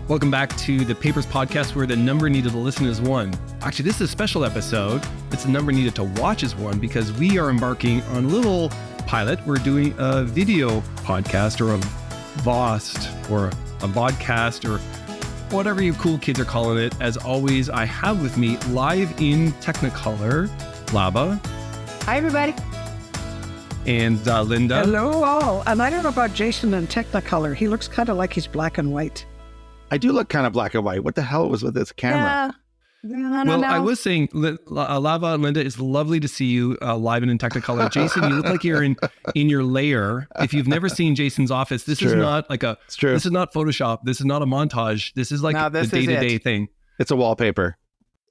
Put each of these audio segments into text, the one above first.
Welcome back to the Papers Podcast, where the number needed to listen is 1. Actually, this is a special episode. It's the number needed to watch is 1 because we are embarking on a little pilot. We're doing a video podcast or a VOST or a vodcast or whatever you cool kids are calling it. As always, I have with me live in Technicolor, Lara. Hi, everybody. And Linda. Hello, all. And I don't know about Jason in Technicolor. He looks kind of like he's black and white. I do look kind of black and white. What the hell was with this camera? I was saying, Lara and Linda, it's lovely to see you live and in Technicolor. Jason, you look like you're in your lair. If you've never seen Jason's office, this is not like this is not Photoshop. This is not a montage. This is like the day-to-day thing. It's a wallpaper.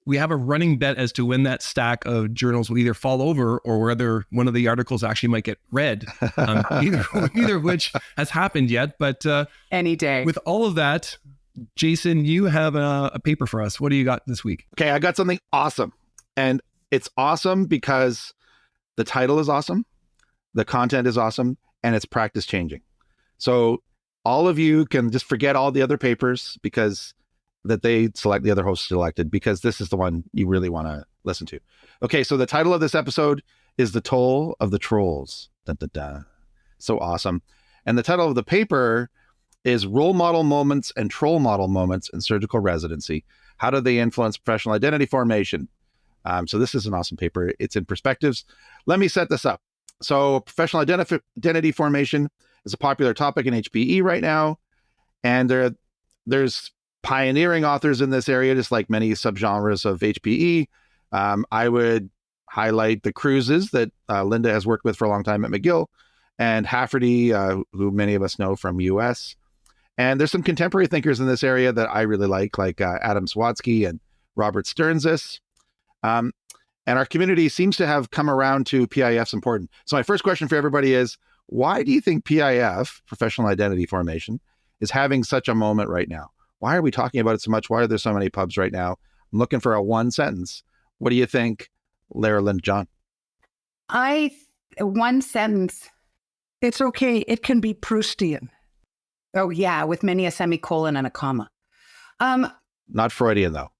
We have a running bet as to when that stack of journals will either fall over or whether one of the articles actually might get read. Either of which has happened yet. But any day. With all of that, Jason, you have a paper for us. What do you got this week? Okay, I got something awesome. And it's awesome because the title is awesome, the content is awesome, and it's practice changing. So all of you can just forget all the other papers because that they select, the other hosts selected, because this is the one you really want to listen to. Okay, so the title of this episode is The Toll of the Trolls. Dun, dun, dun. So awesome. And the title of the paper is Role Model Moments and Troll Model Moments in Surgical Residency. How do they influence professional identity formation? So this is an awesome paper. It's in perspectives. Let me set this up. So professional identity formation is a popular topic in HPE right now. And there's pioneering authors in this area, just like many subgenres of HPE. I would highlight the Cruises that Linda has worked with for a long time at McGill, and Hafferty, who many of us know from US. And there's some contemporary thinkers in this area that I really like Adam Swadsky and Robert Sternzis. And our community seems to have come around to PIF's important. So my first question for everybody is, why do you think PIF, professional identity formation, is having such a moment right now? Why are we talking about it so much? Why are there so many pubs right now? I'm looking for a one sentence. What do you think, Lara, Linda, John? One sentence. It's okay. It can be Proustian. Oh, yeah, with many a semicolon and a comma. Not Freudian, though.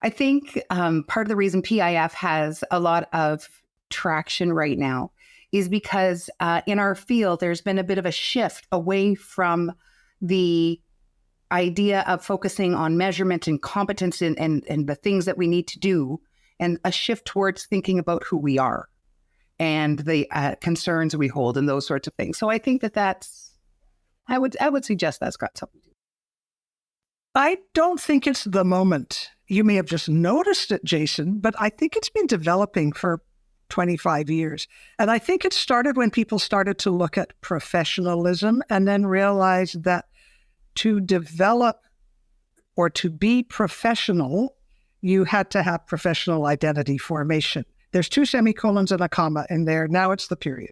I think part of the reason PIF has a lot of traction right now is because in our field, there's been a bit of a shift away from the idea of focusing on measurement and competence and the things that we need to do, and a shift towards thinking about who we are and the concerns we hold and those sorts of things. So I think I would suggest that's got something to do. I don't think it's the moment. You may have just noticed it, Jason, but I think it's been developing for 25 years. And I think it started when people started to look at professionalism and then realized that to develop or to be professional, you had to have professional identity formation. There's 2 semicolons and a comma in there. Now it's the period.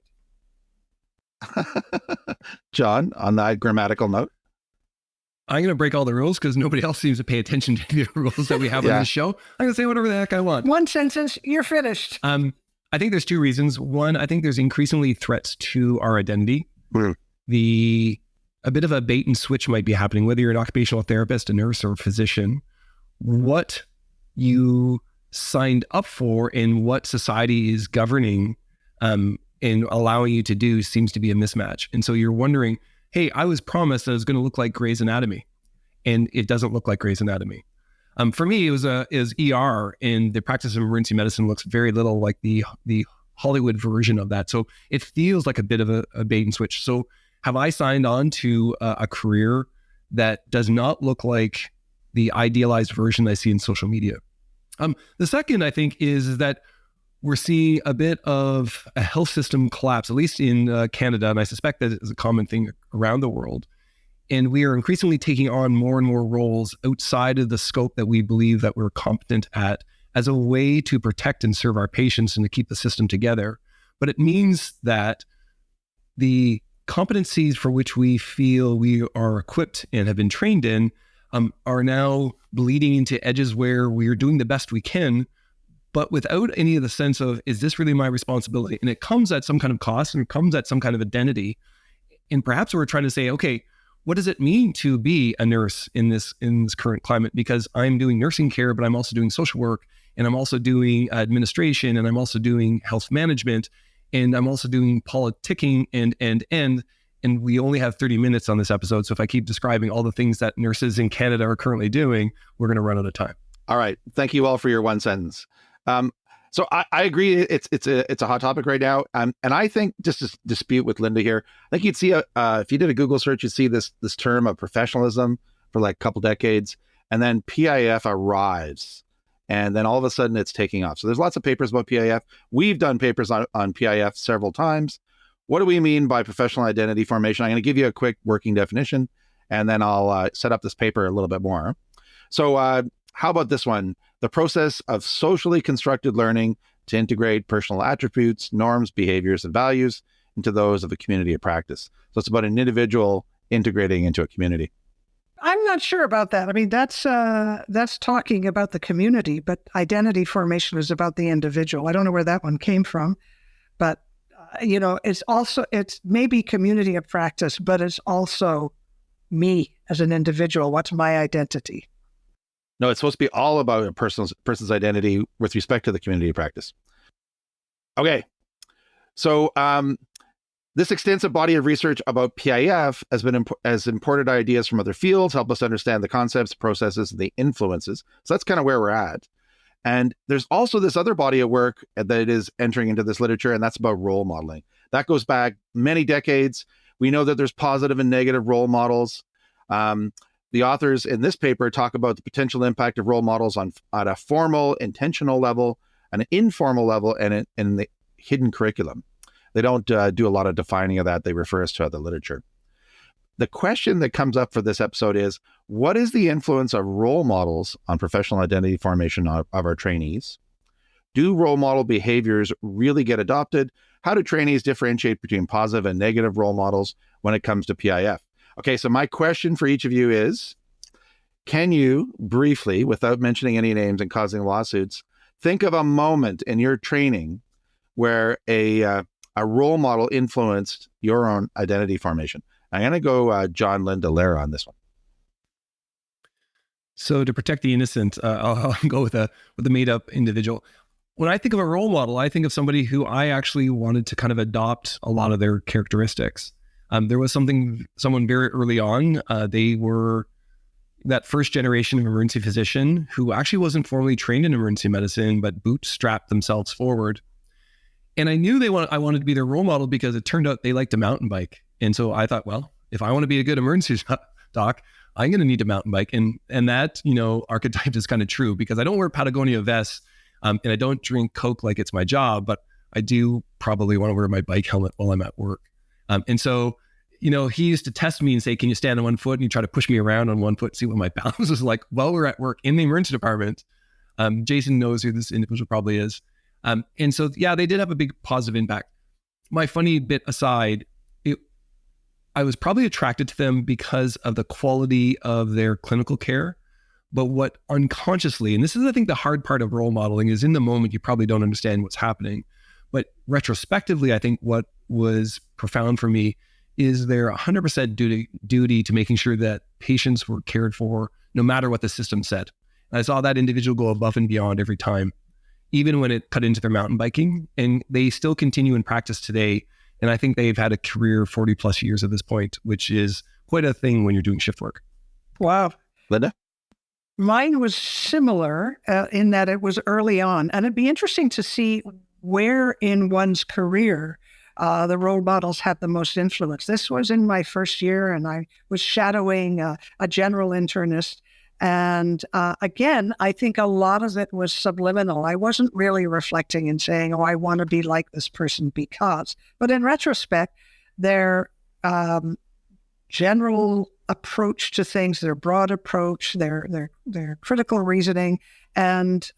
John, on that grammatical note? I'm going to break all the rules because nobody else seems to pay attention to the rules that we have on this show. I'm going to say whatever the heck I want. One sentence, you're finished. I think there's 2 reasons. One, I think there's increasingly threats to our identity. A bit of a bait and switch might be happening, whether you're an occupational therapist, a nurse, or a physician. What you signed up for and what society is governing and allowing you to do seems to be a mismatch. And so you're wondering, hey, I was promised that it was going to look like Grey's Anatomy, and it doesn't look like Grey's Anatomy. For me, it was ER, and the practice of emergency medicine looks very little like the Hollywood version of that. So it feels like a bit of a bait and switch. So have I signed on to a career that does not look like the idealized version I see in social media? The second, I think, is that we're seeing a bit of a health system collapse, at least in Canada, and I suspect that is a common thing around the world. And we are increasingly taking on more and more roles outside of the scope that we believe that we're competent at as a way to protect and serve our patients and to keep the system together. But it means that the competencies for which we feel we are equipped and have been trained in are now bleeding into edges where we are doing the best we can, but without any of the sense of, is this really my responsibility? And it comes at some kind of cost and it comes at some kind of identity. And perhaps we're trying to say, okay, what does it mean to be a nurse in this current climate? Because I'm doing nursing care, but I'm also doing social work, and I'm also doing administration, and I'm also doing health management, and I'm also doing politicking, and we only have 30 minutes on this episode. So if I keep describing all the things that nurses in Canada are currently doing, we're going to run out of time. All right. Thank you all for your one sentence. So I agree. It's a hot topic right now. And I think, just to dispute with Linda here, I think you'd see if you did a Google search, you'd see this term of professionalism for like a couple decades, and then PIF arrives, and then all of a sudden it's taking off. So there's lots of papers about PIF. We've done papers on PIF several times. What do we mean by professional identity formation? I'm going to give you a quick working definition, and then I'll set up this paper a little bit more. So how about this one? The process of socially constructed learning to integrate personal attributes, norms, behaviors, and values into those of a community of practice. So it's about an individual integrating into a community. I'm not sure about that. I mean, that's talking about the community, but identity formation is about the individual. I don't know where that one came from, but it's maybe community of practice, but it's also me as an individual. What's my identity? No, it's supposed to be all about a person's identity with respect to the community of practice. Okay. So this extensive body of research about PIF has imported ideas from other fields, help us understand the concepts, processes, and the influences. So that's kind of where we're at. And there's also this other body of work that is entering into this literature, and that's about role modeling. That goes back many decades. We know that there's positive and negative role models. The authors in this paper talk about the potential impact of role models on a formal, intentional level, an informal level, and in the hidden curriculum. They don't do a lot of defining of that. They refer us to other literature. The question that comes up for this episode is, what is the influence of role models on professional identity formation of our trainees? Do role model behaviors really get adopted? How do trainees differentiate between positive and negative role models when it comes to PIF? Okay, so my question for each of you is, can you briefly, without mentioning any names and causing lawsuits, think of a moment in your training where a role model influenced your own identity formation? I'm going to go John, Linda, Lara on this one. So to protect the innocent, I'll go with a made-up individual. When I think of a role model, I think of somebody who I actually wanted to kind of adopt a lot of their characteristics. There was someone very early on, they were that first generation of emergency physician who actually wasn't formally trained in emergency medicine, but bootstrapped themselves forward. And I knew I wanted to be their role model because it turned out they liked to mountain bike. And so I thought, well, if I want to be a good emergency doc, I'm going to need to mountain bike. And that, archetype is kind of true because I don't wear Patagonia vests and I don't drink Coke like it's my job, but I do probably want to wear my bike helmet while I'm at work. And so, he used to test me and say, can you stand on one foot? And he'd try to push me around on one foot, see what my balance was like while we're at work in the emergency department. Jason knows who this individual probably is. And so, yeah, they did have a big positive impact. My funny bit aside, I was probably attracted to them because of the quality of their clinical care. But what unconsciously, and this is, I think, the hard part of role modeling, is in the moment, you probably don't understand what's happening. But retrospectively, I think what was profound for me is their 100% duty to making sure that patients were cared for, no matter what the system said. And I saw that individual go above and beyond every time, even when it cut into their mountain biking. And they still continue in practice today. And I think they've had a career 40 plus years at this point, which is quite a thing when you're doing shift work. Wow. Linda? Mine was similar in that it was early on. And it'd be interesting to see where in one's career the role models had the most influence. This was in my first year, and I was shadowing a general internist. And again, I think a lot of it was subliminal. I wasn't really reflecting and saying, I want to be like this person because. But in retrospect, their general approach to things, their broad approach, their critical reasoning, and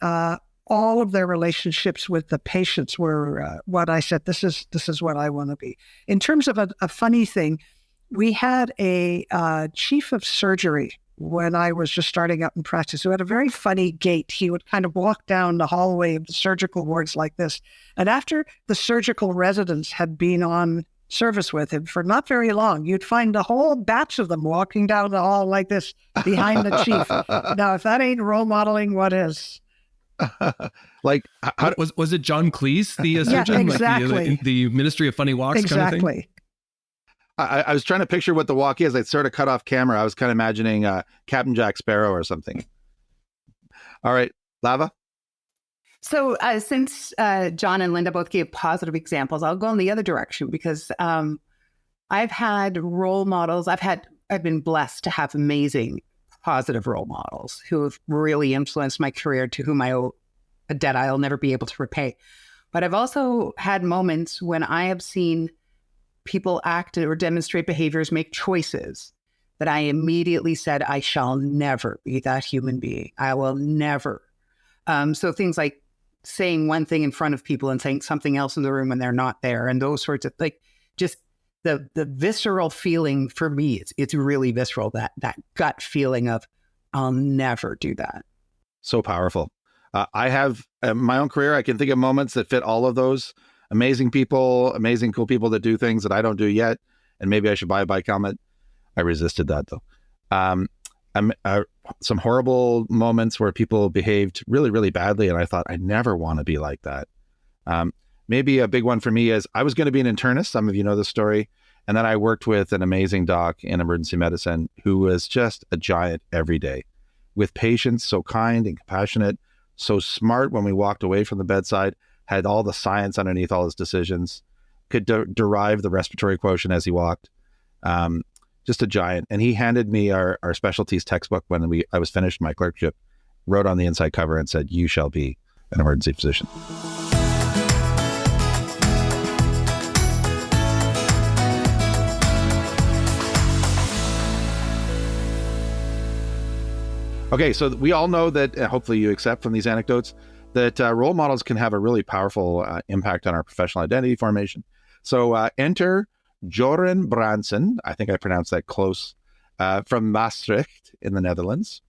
all of their relationships with the patients were what I said, this is what I want to be. In terms of a funny thing, we had a chief of surgery when I was just starting out in practice, who had a very funny gait. He would kind of walk down the hallway of the surgical wards like this. And after the surgical residents had been on service with him for not very long, you'd find a whole batch of them walking down the hall like this behind the chief. Now, if that ain't role modeling, what is? Like, was it John Cleese, the surgeon? Yeah, exactly. Like the Ministry of Funny Walks exactly. kind of thing? I was trying to picture what the walk is. I sort of cut off camera. I was kind of imagining Captain Jack Sparrow or something. All right, Lava? So since John and Linda both gave positive examples, I'll go in the other direction because I've had role models. I've been blessed to have amazing positive role models who have really influenced my career, to whom I owe a debt I'll never be able to repay. But I've also had moments when I have seen people act or demonstrate behaviors, make choices that I immediately said, I shall never be that human being. I will never. So things like saying one thing in front of people and saying something else in the room when they're not there, and those sorts of, like, just the visceral feeling for me, it's really visceral, that gut feeling of I'll never do that. So powerful. I have my own career. I can think of moments that fit all of those. Amazing people, amazing, cool people that do things that I don't do yet. And maybe I should buy a bike helmet. I resisted that though. Some horrible moments where people behaved really, really badly. And I thought, I never want to be like that. Maybe a big one for me is I was going to be an internist. Some of you know this story. And then I worked with an amazing doc in emergency medicine who was just a giant every day with patients, so kind and compassionate, so smart when we walked away from the bedside, had all the science underneath all his decisions, could derive the respiratory quotient as he walked. Just a giant. And he handed me our specialties textbook when I was finished my clerkship, wrote on the inside cover and said, "You shall be an emergency physician." Okay, so we all know that, hopefully you accept from these anecdotes, that role models can have a really powerful impact on our professional identity formation. So enter Joren Branson, I think I pronounced that close, from Maastricht in the Netherlands.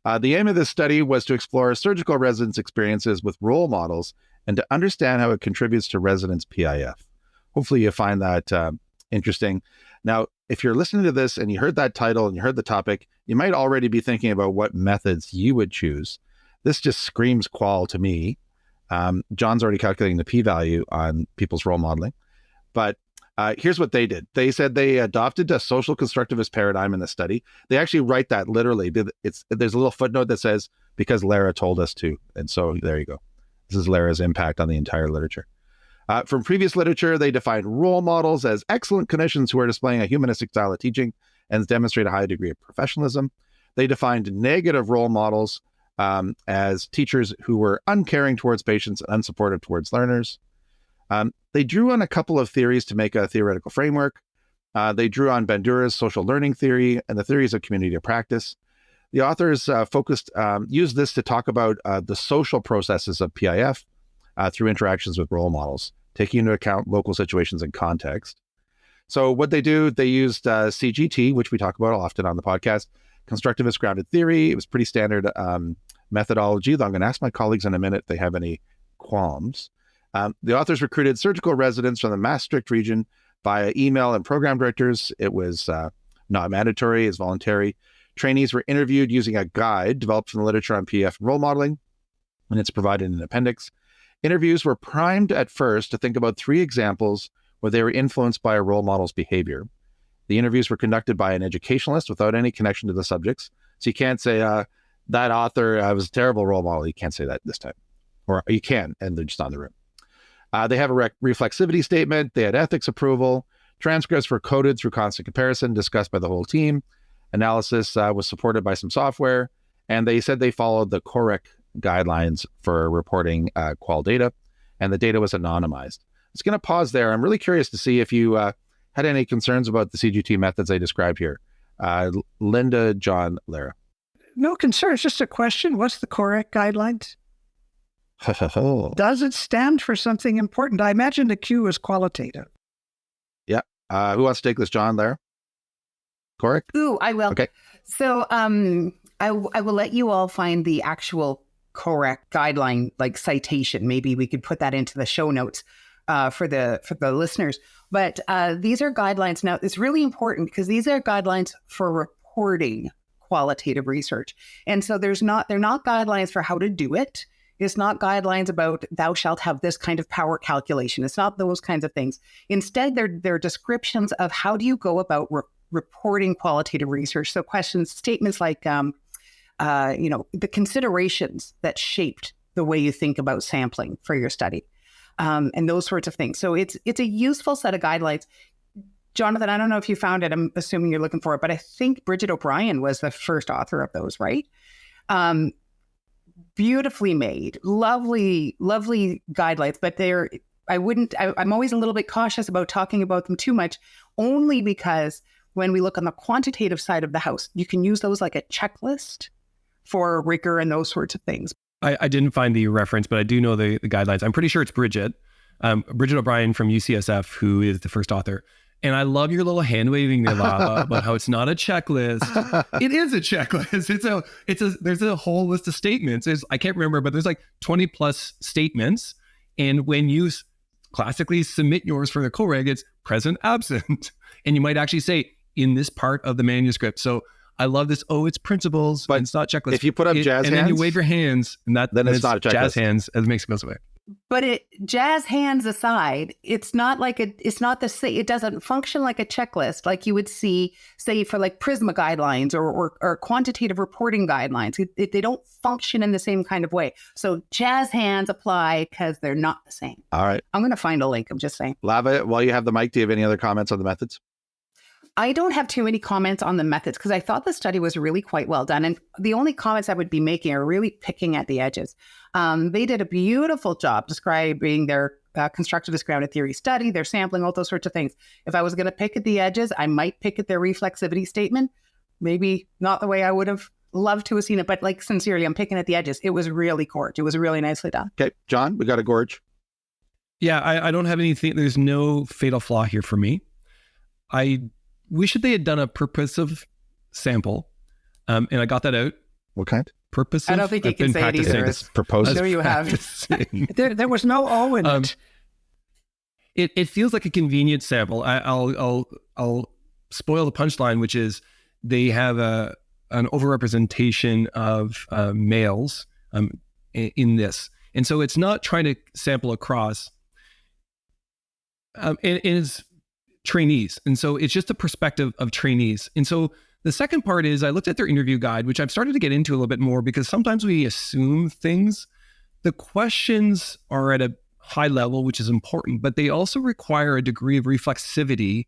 The aim of this study was to explore surgical residence experiences with role models and to understand how it contributes to residents' PIF. Hopefully you find that interesting. Now, if you're listening to this and you heard that title and you heard the topic, you might already be thinking about what methods you would choose. This just screams qual to me. John's already calculating the p-value on people's role modeling. But here's what they did. They said they adopted a social constructivist paradigm in the study. They actually write that literally. There's a little footnote that says, because Lara told us to. And so there you go. This is Lara's impact on the entire literature. From previous literature, they defined role models as excellent clinicians who are displaying a humanistic style of teaching and demonstrate a high degree of professionalism. They defined negative role models as teachers who were uncaring towards patients and unsupportive towards learners. They drew on a couple of theories to make a theoretical framework. They drew on Bandura's social learning theory and the theories of community of practice. The authors used this to talk about the social processes of PIF through interactions with role models, taking into account local situations and context. So what they do, they used CGT, which we talk about often on the podcast, constructivist grounded theory. It was pretty standard methodology, though I'm going to ask my colleagues in a minute if they have any qualms. The authors recruited surgical residents from the Maastricht region via email and program directors. It was not mandatory, it's voluntary. Trainees were interviewed using a guide developed from the literature on PF role modeling, and it's provided in an appendix. Interviews were primed at first to think about 3 examples where they were influenced by a role model's behavior. The interviews were conducted by an educationalist without any connection to the subjects. So you can't say, that author was a terrible role model. You can't say that this time. Or you can, and they're just not in the room. They have a reflexivity statement. They had ethics approval. Transcripts were coded through constant comparison, discussed by the whole team. Analysis was supported by some software. And they said they followed the COREC guidelines for reporting qual data. And the data was anonymized. It's going to pause there. I'm really curious to see if you had any concerns about the CGT methods I described here. Linda, John, Lara. No concerns, just a question. What's the COREC guidelines? Does it stand for something important? I imagine the Q is qualitative. Yeah. Who wants to take this? John, Lara? COREC? Ooh, I will. Okay. So I will let you all find the actual COREC guideline, like citation. Maybe we could put that into the show notes. for the listeners. But these are guidelines. Now, it's really important because these are guidelines for reporting qualitative research. And so they're not guidelines for how to do it. It's not guidelines about thou shalt have this kind of power calculation. It's not those kinds of things. Instead, they're descriptions of how do you go about reporting qualitative research. So statements like, the considerations that shaped the way you think about sampling for your study, and those sorts of things. So it's a useful set of guidelines. Jonathan, I don't know if you found it. I'm assuming you're looking for it, but I think Bridget O'Brien was the first author of those, right? Beautifully made, lovely guidelines, but I'm always a little bit cautious about talking about them too much, only because when we look on the quantitative side of the house, you can use those like a checklist for rigor and those sorts of things. I didn't find the reference, but I do know the guidelines. I'm pretty sure it's Bridget O'Brien from UCSF, who is the first author. And I love your little hand waving there, Lara, about how it's not a checklist. It is a checklist. There's a whole list of statements. I can't remember, but there's like 20 plus statements. And when you classically submit yours for the co-reg, it's present, absent. And you might actually say in this part of the manuscript. So I love this. Oh, it's principles, but it's not checklist. If you put up jazz hands, and then you wave your hands, and then it's not a checklist. Jazz hands, as it makes it goes away. But jazz hands aside, it's not it doesn't function like a checklist like you would see, say, for like Prisma guidelines or quantitative reporting guidelines. They don't function in the same kind of way. So jazz hands apply because they're not the same. All right. I'm going to find a link. I'm just saying. Lava, while you have the mic, do you have any other comments on the methods? I don't have too many comments on the methods because I thought the study was really quite well done. And the only comments I would be making are really picking at the edges. They did a beautiful job describing their constructivist grounded theory study, their sampling, all those sorts of things. If I was going to pick at the edges, I might pick at their reflexivity statement. Maybe not the way I would have loved to have seen it, but like sincerely, I'm picking at the edges. It was really gorge. It was really nicely done. Okay, John, we got a gorge. Yeah, I don't have anything. There's no fatal flaw here for me. I wish that they had done a purposive sample, and I got that out. What kind? Purposive. I don't think you can say it either. Purposive. There you have. There was no O in it. It feels like a convenient sample. I'll spoil the punchline, which is they have an overrepresentation of males in this, and so it's not trying to sample across. And it's trainees. And so it's just the perspective of trainees. And so the second part is I looked at their interview guide, which I've started to get into a little bit more because sometimes we assume things. The questions are at a high level, which is important, but they also require a degree of reflexivity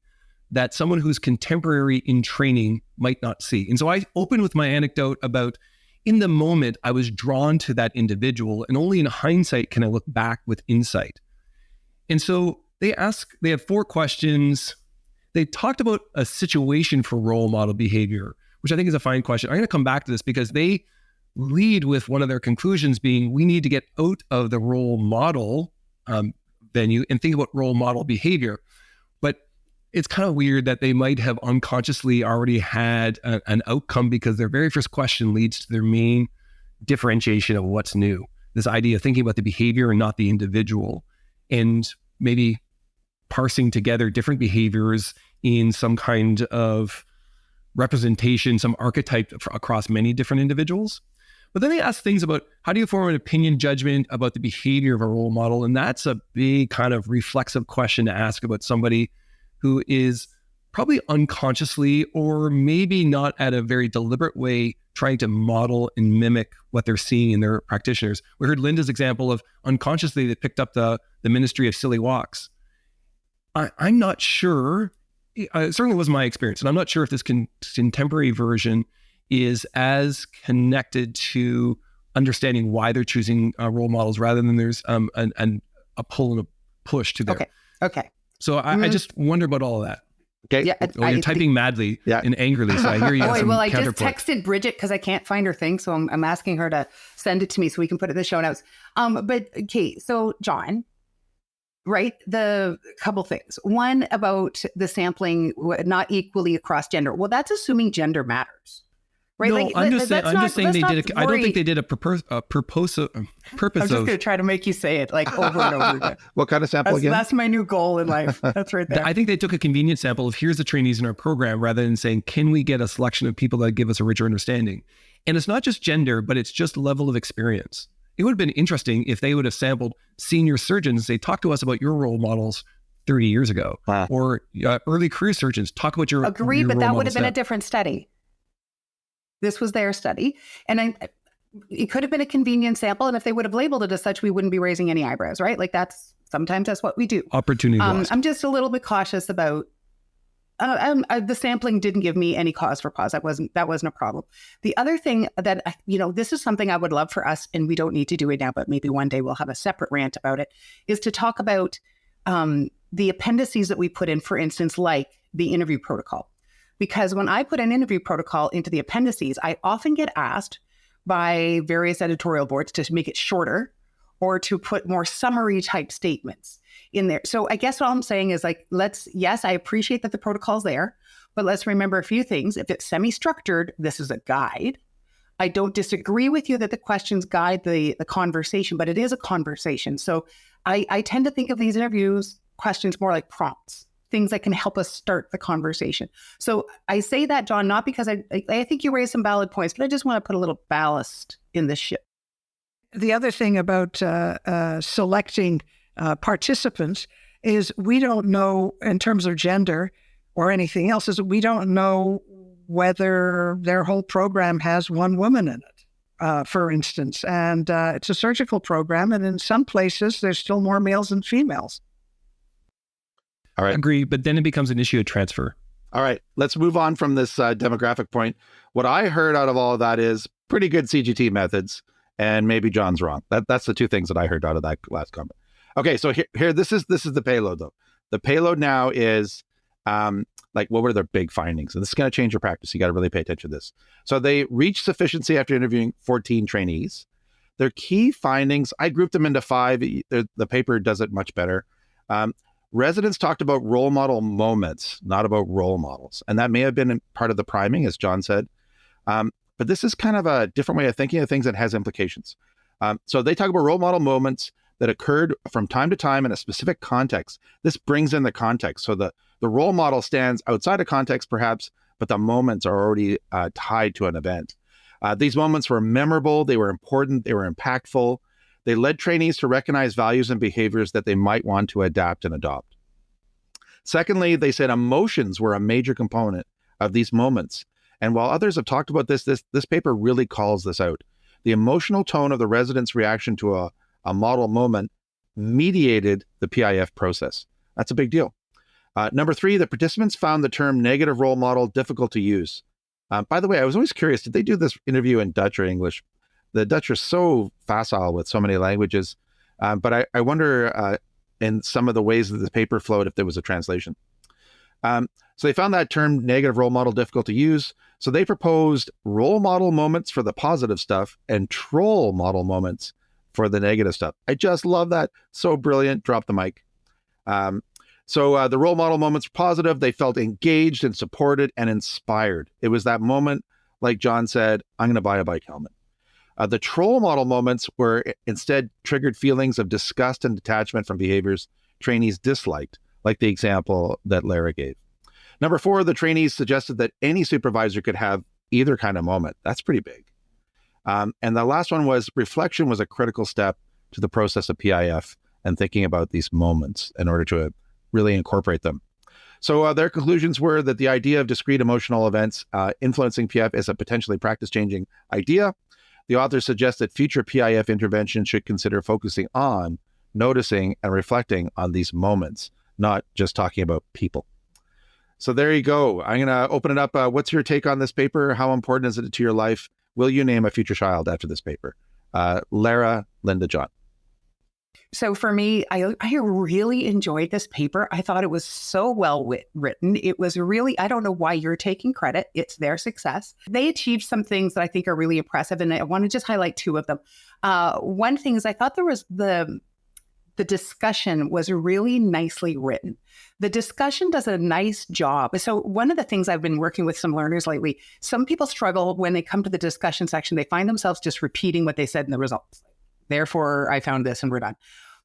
that someone who's contemporary in training might not see. And so I opened with my anecdote about in the moment, I was drawn to that individual, and only in hindsight can I look back with insight. And so they have 4 questions. They talked about a situation for role model behavior, which I think is a fine question. I'm going to come back to this because they lead with one of their conclusions being we need to get out of the role model venue and think about role model behavior. But it's kind of weird that they might have unconsciously already had an outcome because their very first question leads to their main differentiation of what's new. This idea of thinking about the behavior and not the individual, and maybe parsing together different behaviors in some kind of representation, some archetype across many different individuals. But then they ask things about how do you form an opinion judgment about the behavior of a role model? And that's a big kind of reflexive question to ask about somebody who is probably unconsciously or maybe not at a very deliberate way trying to model and mimic what they're seeing in their practitioners. We heard Linda's example of unconsciously they picked up the ministry of silly walks. I'm not sure, it certainly was my experience, and I'm not sure if this contemporary version is as connected to understanding why they're choosing role models rather than there's a pull and a push to there. Okay. So I just wonder about all of that. Okay. Yeah, you're typing madly and angerly, so I hear you. Well, I just texted Bridget because I can't find her thing, so I'm asking her to send it to me so we can put it in the show notes. But okay, so John, right? The couple things. One about the sampling not equally across gender. Well, that's assuming gender matters. Right? No, I'm just saying they did. I don't think they did a purpose I'm just of. going to try to make you say it like over and over again. What kind of sample again? That's my new goal in life. That's right there. I think they took a convenient sample of here's the trainees in our program rather than saying, can we get a selection of people that give us a richer understanding? And it's not just gender, but it's just level of experience. It would have been interesting if they would have sampled senior surgeons and say, talk to us about your role models 30 years ago. Wow. Or early career surgeons, talk about your Agreed, your but role that would models have been now. a different study. This was their study. And it could have been a convenient sample. And if they would have labeled it as such, we wouldn't be raising any eyebrows, right? Like sometimes that's what we do. Opportunity lost. I'm just a little bit cautious about the sampling didn't give me any cause for pause. That wasn't a problem. The other thing that, this is something I would love for us, and we don't need to do it now, but maybe one day we'll have a separate rant about it, is to talk about the appendices that we put in, for instance, like the interview protocol. Because when I put an interview protocol into the appendices, I often get asked by various editorial boards to make it shorter or to put more summary type statements in there. So I guess what I'm saying is yes, I appreciate that the protocol's there, but let's remember a few things. If it's semi-structured, this is a guide. I don't disagree with you that the questions guide the conversation, but it is a conversation. So I tend to think of these interviews questions more like prompts, things that can help us start the conversation. So I say that, John, not because I think you raised some valid points, but I just want to put a little ballast in the ship. The other thing about selecting participants is we don't know, in terms of gender or anything else, is we don't know whether their whole program has one woman in it, for instance. And it's a surgical program, and in some places, there's still more males than females. All right. Agree, but then it becomes an issue of transfer. All right. Let's move on from this demographic point. What I heard out of all of that is pretty good CGT methods, and maybe John's wrong. That's the two things that I heard out of that last comment. Okay, so here this is the payload though. The payload now is what were their big findings? And this is going to change your practice. You got to really pay attention to this. So they reached sufficiency after interviewing 14 trainees. Their key findings, I grouped them into 5. The paper does it much better. Residents talked about role model moments, not about role models. And that may have been part of the priming, as John said. But this is kind of a different way of thinking of things that has implications. So they talk about role model moments that occurred from time to time in a specific context. This brings in the context. So the role model stands outside of context, perhaps, but the moments are already tied to an event. These moments were memorable, they were important, they were impactful. They led trainees to recognize values and behaviors that they might want to adapt and adopt. Secondly, they said emotions were a major component of these moments. And while others have talked about this paper really calls this out. The emotional tone of the residents' reaction to a model moment mediated the PIF process. That's a big deal. Number 3, the participants found the term negative role model difficult to use. By the way, I was always curious, did they do this interview in Dutch or English? The Dutch are so facile with so many languages, but I wonder in some of the ways that the paper flowed if there was a translation. So they found that term negative role model difficult to use. So they proposed role model moments for the positive stuff and troll model moments for the negative stuff. I just love that. So brilliant. Drop the mic. So the role model moments were positive. They felt engaged and supported and inspired. It was that moment, like John said, I'm going to buy a bike helmet. The troll model moments were instead triggered feelings of disgust and detachment from behaviors trainees disliked, like the example that Lara gave. Number 4, the trainees suggested that any supervisor could have either kind of moment. That's pretty big. And the last one was reflection was a critical step to the process of PIF and thinking about these moments in order to really incorporate them. So their conclusions were that the idea of discrete emotional events influencing PIF is a potentially practice-changing idea. The authors suggest that future PIF interventions should consider focusing on, noticing, and reflecting on these moments, not just talking about people. So there you go. I'm going to open it up. What's your take on this paper? How important is it to your life? Will you name a future child after this paper? Lara, Linda, John. So for me, I really enjoyed this paper. I thought it was so well written. It was really, I don't know why you're taking credit. It's their success. They achieved some things that I think are really impressive, and I want to just highlight 2 of them. One thing is I thought there was the the discussion was really nicely written. The discussion does a nice job. So one of the things I've been working with some learners lately, some people struggle when they come to the discussion section, they find themselves just repeating what they said in the results. Therefore, I found this and we're done.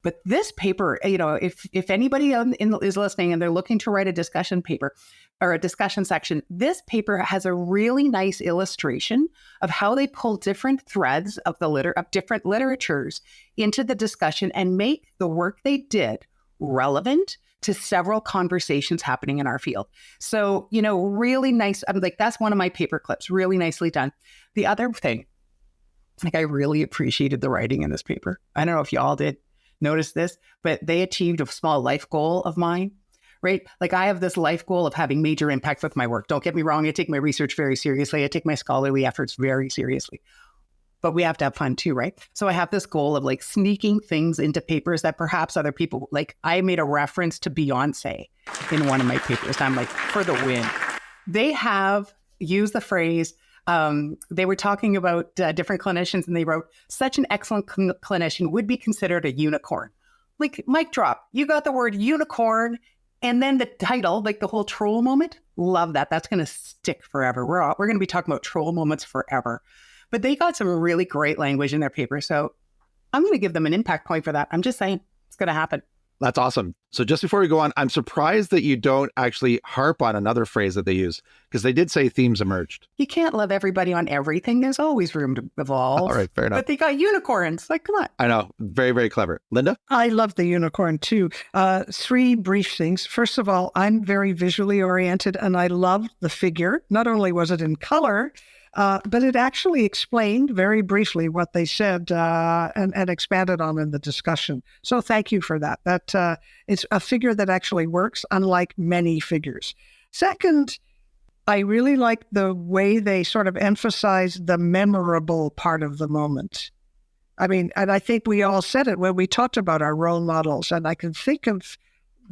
But this paper, if anybody is listening and they're looking to write a discussion paper or a discussion section, this paper has a really nice illustration of how they pull different threads of different literatures into the discussion and make the work they did relevant to several conversations happening in our field. So, really nice. I'm like, that's one of my paper clips, really nicely done. The other thing, I really appreciated the writing in this paper. I don't know if you all did notice this, but they achieved a small life goal of mine, right? Like I have this life goal of having major impact with my work. Don't get me wrong. I take my research very seriously. I take my scholarly efforts very seriously, but we have to have fun too, right? So I have this goal of like sneaking things into papers that perhaps other people, like I made a reference to Beyonce in one of my papers. I'm like, for the win. They have used the phrase, they were talking about different clinicians and they wrote, such an excellent clinician would be considered a unicorn. Like, mic drop, you got the word unicorn and then the title, like the whole troll moment. Love that. That's going to stick forever. We're going to be talking about troll moments forever. But they got some really great language in their paper. So I'm going to give them an impact point for that. I'm just saying it's going to happen. That's awesome. So just before we go on, I'm surprised that you don't actually harp on another phrase that they use, because they did say themes emerged. You can't love everybody on everything. There's always room to evolve. All right, fair enough. But they got unicorns. Like, come on. I know. Very, very clever. Linda? I love the unicorn too. 3 brief things. First of all, I'm very visually oriented and I loved the figure. Not only was it in color, but it actually explained very briefly what they said and expanded on in the discussion. So thank you for that. That it's a figure that actually works, unlike many figures. Second, I really like the way they sort of emphasize the memorable part of the moment. I mean, and I think we all said it when we talked about our role models, and I can think of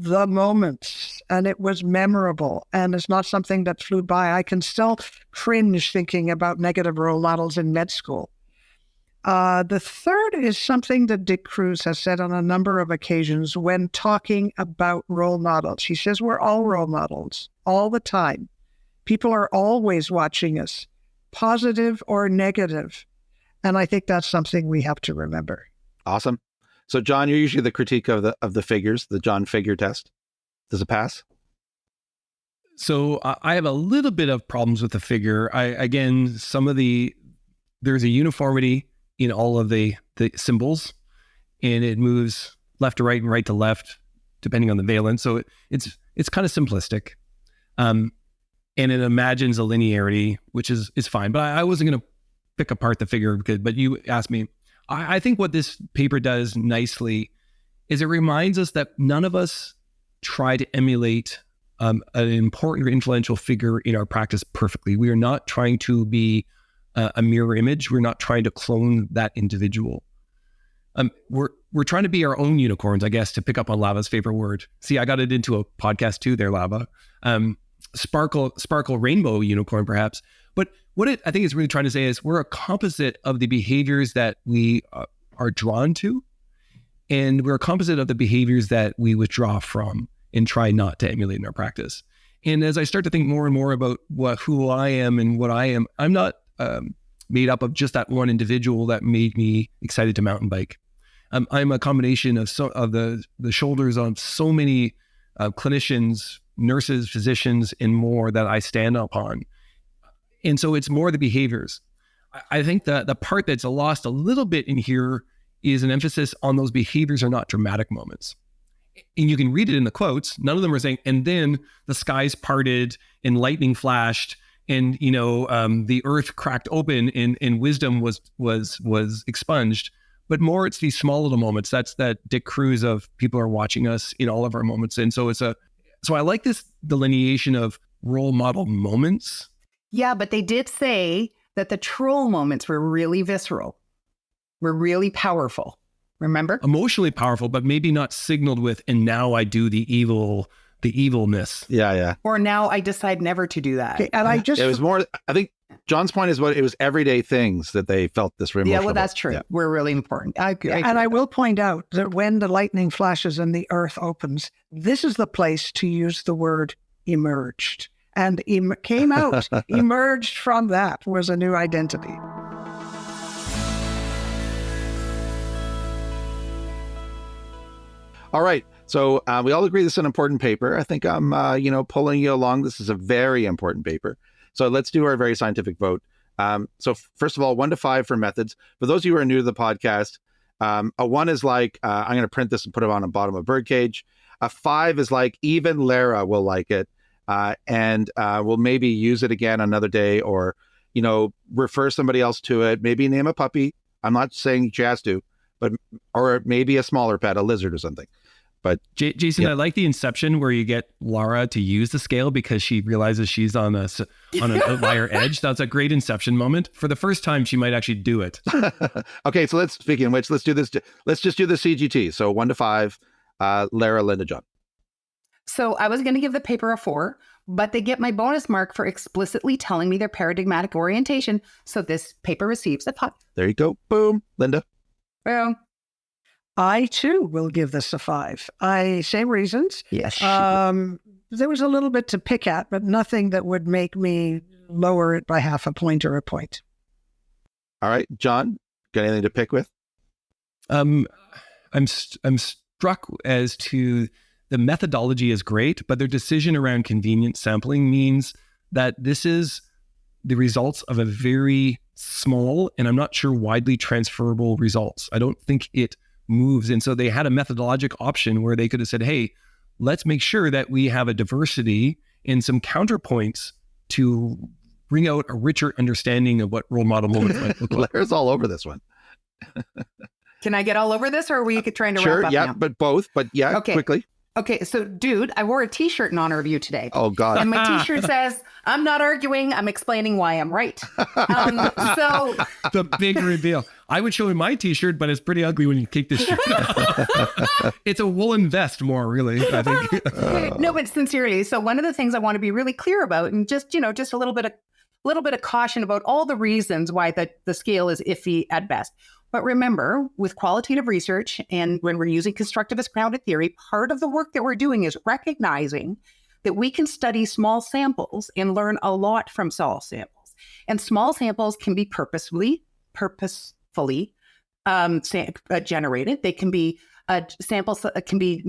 the moments, and it was memorable, and it's not something that flew by. I can still cringe thinking about negative role models in med school. The third is something that Dick Cruz has said on a number of occasions when talking about role models. He says we're all role models all the time. People are always watching us, positive or negative. And I think that's something we have to remember. Awesome. So, John, you're usually the critique of the figures, the John figure test. Does it pass? So I have a little bit of problems with the figure. There's a uniformity in all of the symbols, and it moves left to right and right to left, depending on the valence. So it's kind of simplistic. And it imagines a linearity, which is fine. But I wasn't going to pick apart the figure, but you asked me. I think what this paper does nicely is it reminds us that none of us try to emulate an important or influential figure in our practice perfectly. We are not trying to be a mirror image. We're not trying to clone that individual. We're trying to be our own unicorns, I guess, to pick up on Lava's favorite word. See, I got it into a podcast too there, Lava. Sparkle rainbow unicorn, perhaps. But what I think it's really trying to say is we're a composite of the behaviors that we are drawn to, and we're a composite of the behaviors that we withdraw from and try not to emulate in our practice. And as I start to think more and more about who I am and what I am, I'm not made up of just that one individual that made me excited to mountain bike. I'm a combination of the shoulders of so many clinicians, nurses, physicians, and more that I stand upon. And so it's more the behaviors. I think the part that's lost a little bit in here is an emphasis on those behaviors are not dramatic moments. And you can read it in the quotes. None of them are saying, and then the skies parted and lightning flashed and, the earth cracked open and wisdom was expunged. But more it's these small little moments. That's that Dick Cruz of people are watching us in all of our moments. And so so I like this delineation of role model moments. Yeah, but they did say that the troll moments were really visceral, were really powerful. Remember? Emotionally powerful, but maybe not signaled with, and now I do the evil the evilness. Yeah. Or now I decide never to do that. Okay, and It was more, I think John's point is it was everyday things that they felt this emotional. Yeah, well, that's true. Yeah. We're really important. I agree. And I will point out that when the lightning flashes and the earth opens, this is the place to use the word emerged. And came out, emerged from that was a new identity. All right. So we all agree this is an important paper. I think I'm, pulling you along. This is a very important paper. So let's do our very scientific vote. So first of all, 1 to 5 for methods. For those of you who are new to the podcast, a 1 is like, I'm going to print this and put it on the bottom of a birdcage. A 5 is like, even Lara will like it. And we'll maybe use it again another day, or, refer somebody else to it. Maybe name a puppy. I'm not saying she has to, or maybe a smaller pet, a lizard or something. But Jason, I like the inception where you get Lara to use the scale because she realizes she's on an outlier edge. That's a great inception moment. For the first time, she might actually do it. Okay, so speaking of which, let's do this. Let's just do the CGT. So 1 to 5, Lara, Linda, John. So I was going to give the paper a 4, but they get my bonus mark for explicitly telling me their paradigmatic orientation. So this paper receives a 5. There you go. Boom. Linda. Boom. I, too, will give this a 5. Same reasons. Yes. There was a little bit to pick at, but nothing that would make me lower it by half a point or a point. All right. John, got anything to pick with? I'm struck as to the methodology is great, but their decision around convenient sampling means that this is the results of a very small, and I'm not sure widely transferable results. I don't think it moves. And so they had a methodologic option where they could have said, hey, let's make sure that we have a diversity and some counterpoints to bring out a richer understanding of what role model moments might look like. Lara's all over this one. Can I get all over this, or are we trying to wrap up yeah, now? but both. But yeah, okay. Quickly. Okay, so dude, I wore a t-shirt in honor of you today. Oh, God. And my t-shirt says, I'm not arguing, I'm explaining why I'm right. So the big reveal. I would show him my t-shirt, but it's pretty ugly when you take this shirt off. It's a woolen vest more, really, I think. No, but sincerely. So one of the things I want to be really clear about, and just a little bit of caution about all the reasons why the scale is iffy at best. But remember, with qualitative research and when we're using constructivist grounded theory, part of the work that we're doing is recognizing that we can study small samples and learn a lot from small samples. And small samples can be purposefully generated. They can be samples that can be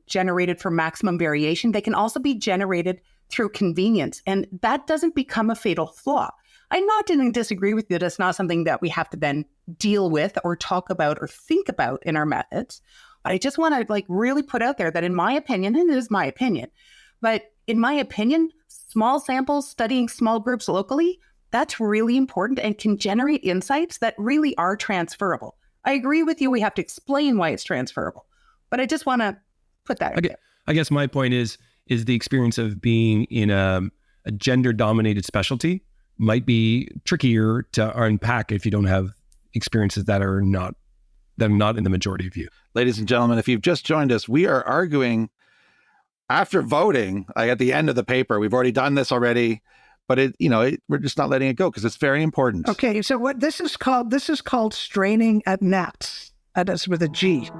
generated for maximum variation. They can also be generated through convenience. And that doesn't become a fatal flaw. I didn't disagree with you. That's not something that we have to then deal with or talk about or think about in our methods. But I just want to really put out there that in my opinion, and it is my opinion, but in my opinion, small samples studying small groups locally, that's really important and can generate insights that really are transferable. I agree with you. We have to explain why it's transferable, but I just want to put that out there. I guess my point is the experience of being in a gender-dominated specialty might be trickier to unpack if you don't have experiences that are not in the majority of you. Ladies and gentlemen, if you've just joined us, we are arguing after voting, at the end of the paper. We've already done this already, but we're just not letting it go because it's very important. Okay, so what this is called straining at gnats. That is with a G.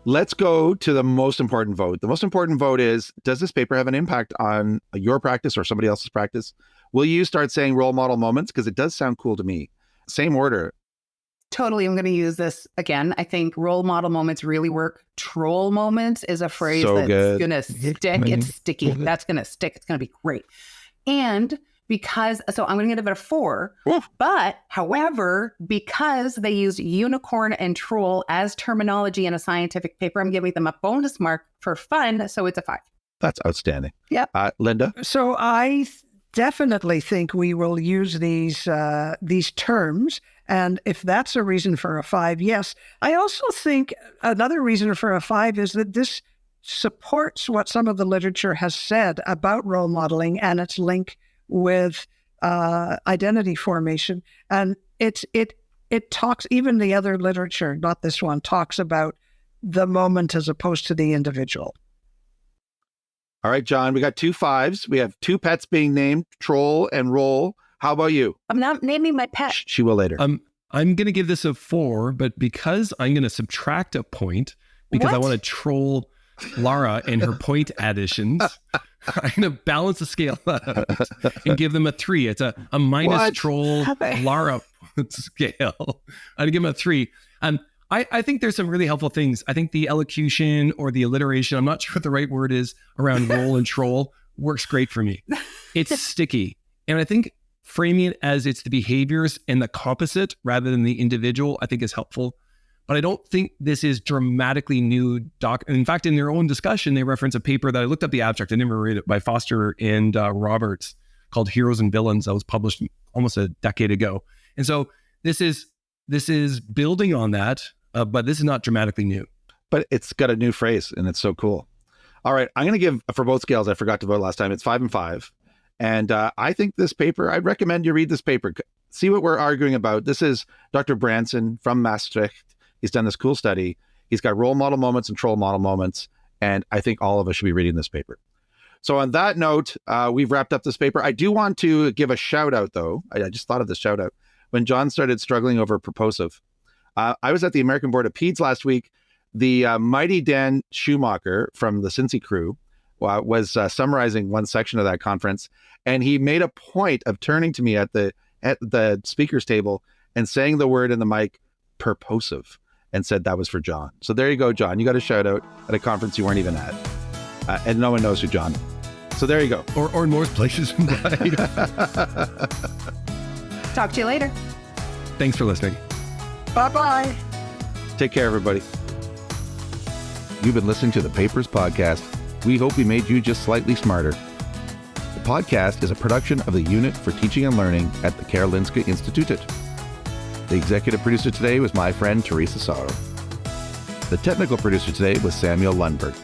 Let's go to the most important vote. The most important vote is, does this paper have an impact on your practice or somebody else's practice? Will you start saying role model moments? Because it does sound cool to me. Same order. Totally. I'm going to use this again. I think role model moments really work. Troll moments is a phrase that's going to stick. It's sticky. That's going to stick. It's going to be great. And so I'm going to give it a 4, but however, because they use unicorn and troll as terminology in a scientific paper, I'm giving them a bonus mark for fun. So it's a 5. That's outstanding. Yep. Linda? So I definitely think we will use these terms. And if that's a reason for a 5, yes. I also think another reason for a 5 is that this supports what some of the literature has said about role modeling and its link with identity formation. And it it talks, even the other literature, not this one, talks about the moment as opposed to the individual. All right, John, we got 2 5s. We have 2 pets being named, Troll and Roll. How about you? I'm not naming my pet. She will later. I'm going to give this a 4, but because I'm going to subtract a point because I want to troll Lara and her point additions, I'm going to balance the scale out and give them a 3. It's a minus troll Lara scale. I'd give them a 3. I think there's some really helpful things. I think the elocution or the alliteration, I'm not sure what the right word is, around roll and troll works great for me. It's sticky. And I think framing it as it's the behaviors and the composite rather than the individual, I think is helpful. But I don't think this is dramatically new. In fact, in their own discussion, they reference a paper that I looked up the abstract. I never read it, by Foster and Roberts, called Heroes and Villains, that was published almost a decade ago. And so this is building on that, but this is not dramatically new. But it's got a new phrase, and it's so cool. All right, I'm going to give, for both scales, I forgot to vote last time, it's 5 and 5. And I think this paper, I'd recommend you read this paper. See what we're arguing about. This is Dr. Branson from Maastricht. He's done this cool study. He's got role model moments and troll model moments. And I think all of us should be reading this paper. So on that note, we've wrapped up this paper. I do want to give a shout out, though. I just thought of this shout out. When John started struggling over purposive, I was at the American Board of Peds last week. The mighty Dan Schumacher from the Cincy crew was summarizing one section of that conference. And he made a point of turning to me at the speaker's table and saying the word in the mic, purposive, and said that was for John. So there you go, John. You got a shout out at a conference you weren't even at. And no one knows who John is. So there you go. Or in most places in life. Talk to you later. Thanks for listening. Bye-bye. Take care, everybody. You've been listening to the Papers Podcast. We hope we made you just slightly smarter. The podcast is a production of the Unit for Teaching and Learning at the Karolinska Institutet. The executive producer today was my friend Teresa Sörö. The technical producer today was Samuel Lundberg.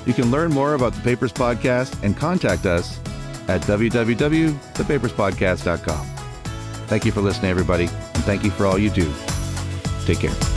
You can learn more about the Papers Podcast and contact us at www.thepaperspodcast.com. Thank you for listening, everybody, and thank you for all you do. Take care.